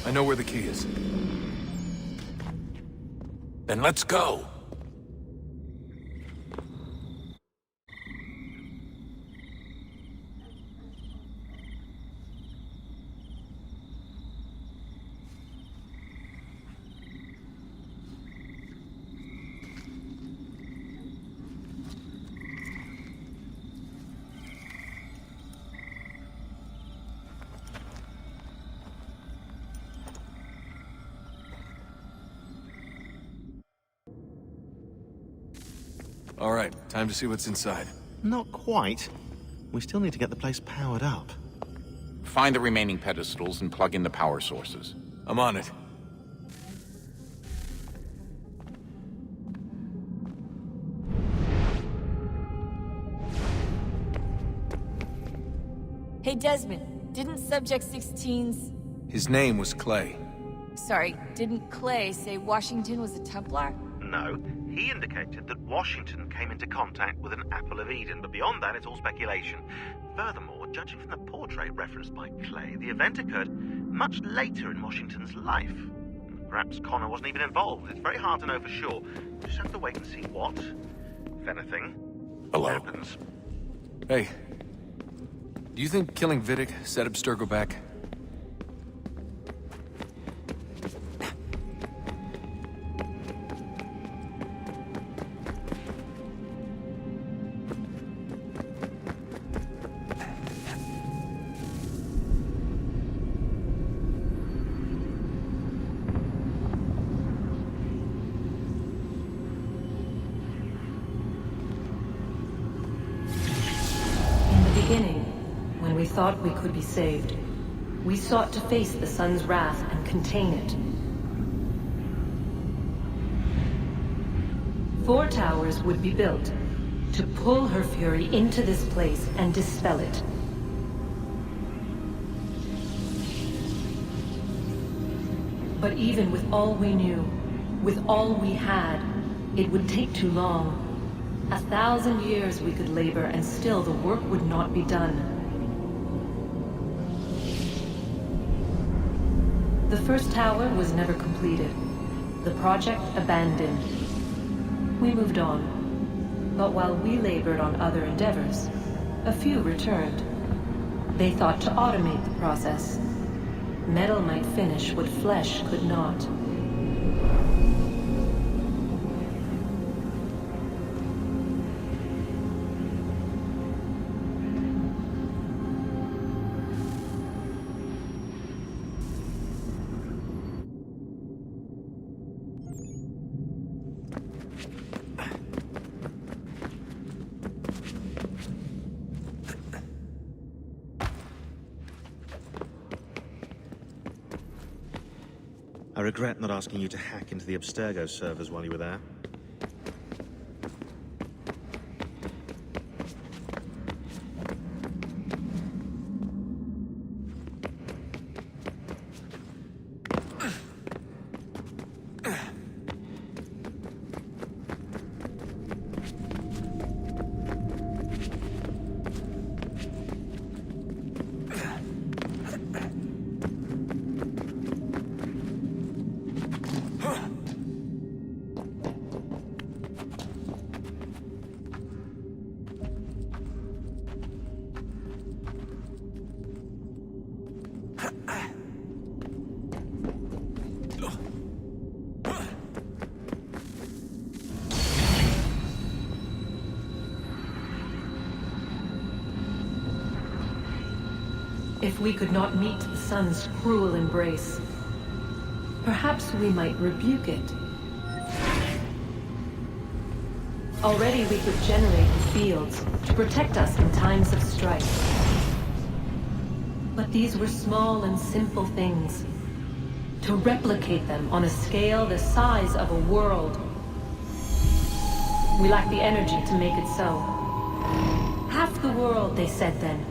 I know where the key is. Then let's go. All right, time to see what's inside. Not quite. We still need to get the place powered up. Find the remaining pedestals and plug in the power sources. I'm on it. Hey, Desmond, didn't Subject 16's... His name was Clay. Sorry, didn't Clay say Washington was a Templar? No, he indicated that Washington came into contact with an Apple of Eden, but beyond that, it's all speculation. Furthermore, judging from the portrait referenced by Clay, the event occurred much later in Washington's life. Perhaps Connor wasn't even involved. It's very hard to know for sure. We'll just have to wait and see what, if anything, Hello. happens. Hey, do you think killing Vidic set Abstergo back? When we thought we could be saved, we sought to face the sun's wrath and contain it. 4 towers would be built to pull her fury into this place and dispel it. But even with all we knew, with all we had, it would take too long. 1,000 years we could labor, and still the work would not be done. The first tower was never completed. The project abandoned. We moved on. But while we labored on other endeavors, a few returned. They thought to automate the process. Metal might finish what flesh could not. I regret not asking you to hack into the Abstergo servers while you were there. If we could not meet the sun's cruel embrace, perhaps we might rebuke it. Already we could generate the fields to protect us in times of strife. But these were small and simple things. To replicate them on a scale the size of a world, we lack the energy to make it so. Half the world, they said then.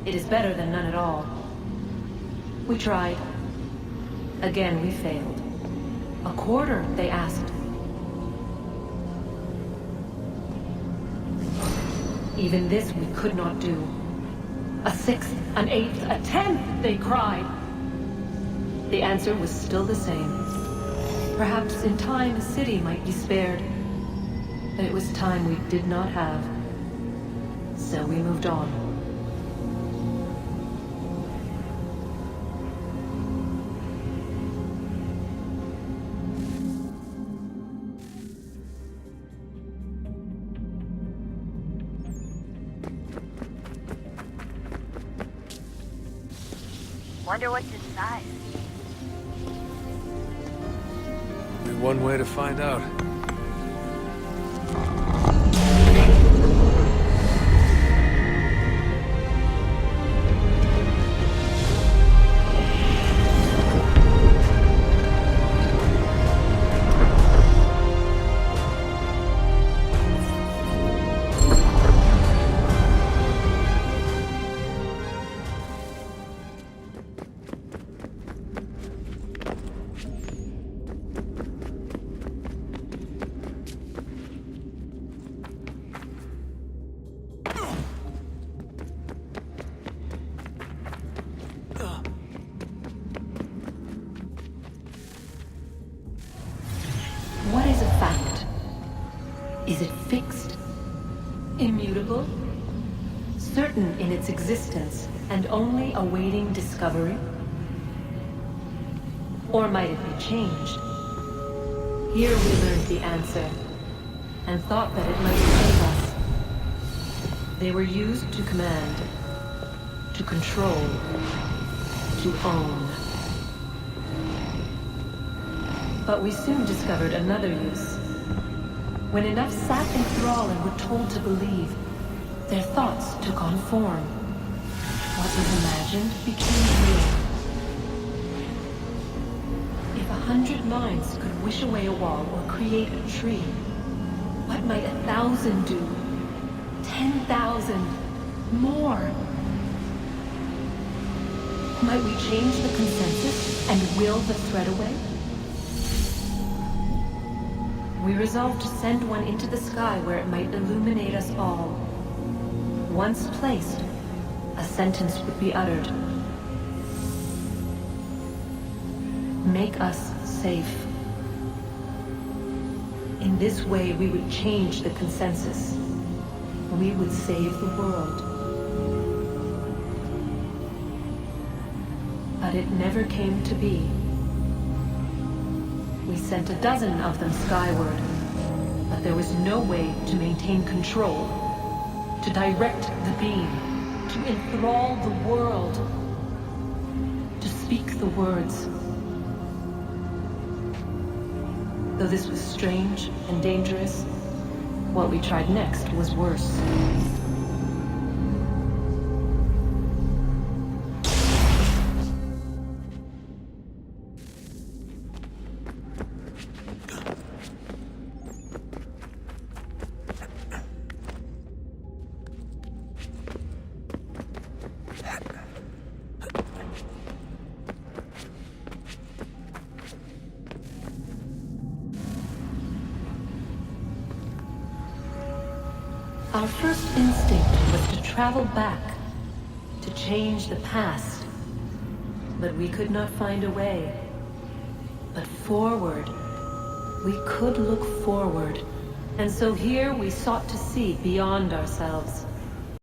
It is better than none at all. We tried. Again, we failed. A quarter, they asked. Even this we could not do. A 6th, an 8th, a 10th, they cried. the answer was still the same. Perhaps in time a city might be spared. But it was time we did not have. So we moved on. Wonder what's inside. Only one way to find out. What is a fact? Is it fixed? Immutable? Certain in its existence and only awaiting discovery? Or might it be changed? Here we learned the answer, and thought that it might save us. They were used to command, to control, to own. But we soon discovered another use. When enough sat in thrall and were told to believe, their thoughts took on form. What was imagined became real. If 100 minds could wish away a wall or create a tree, what might 1,000 do? 10,000? More? Might we change the consensus and will the thread away? We resolved to send one into the sky where it might illuminate us all. Once placed, a sentence would be uttered. Make us safe. In this way, we would change the consensus. We would save the world. But it never came to be. We sent a dozen of them skyward, but there was no way to maintain control, to direct the beam, to enthrall the world, to speak the words. Though this was strange and dangerous, what we tried next was worse. Our first instinct was to travel back, to change the past. But we could not find a way. But forward, we could look forward. And so here we sought to see beyond ourselves.